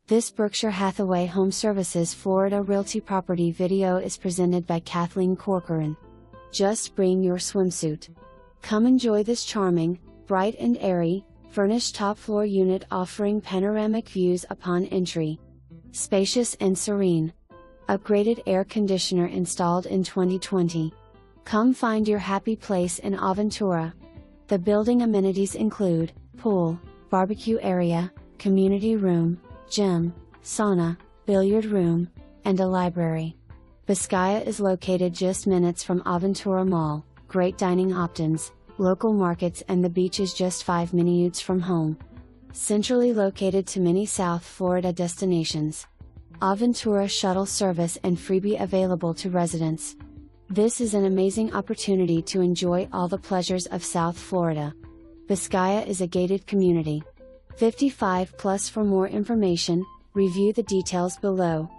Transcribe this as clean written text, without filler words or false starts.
This Berkshire Hathaway HomeServices Florida Realty property video is presented by Kathleen Corcoran. Just bring your swimsuit. Come enjoy this charming, bright and airy, furnished top-floor unit offering panoramic views upon entry. Spacious and serene. Upgraded air conditioner installed in 2020. Come find your happy place in Aventura. The building amenities include pool, barbecue area, community room, gym, sauna, billiard room, and a library. Biscaya is located just minutes from Aventura Mall, great dining optons, local markets, and the beach is just 5 miniutes from home. Centrally located to many South Florida destinations. Aventura shuttle service and Freebee available to residents. This is an amazing opportunity to enjoy all the pleasures of South Florida. Biscaya is a gated community. 55 plus. For more information, review the details below.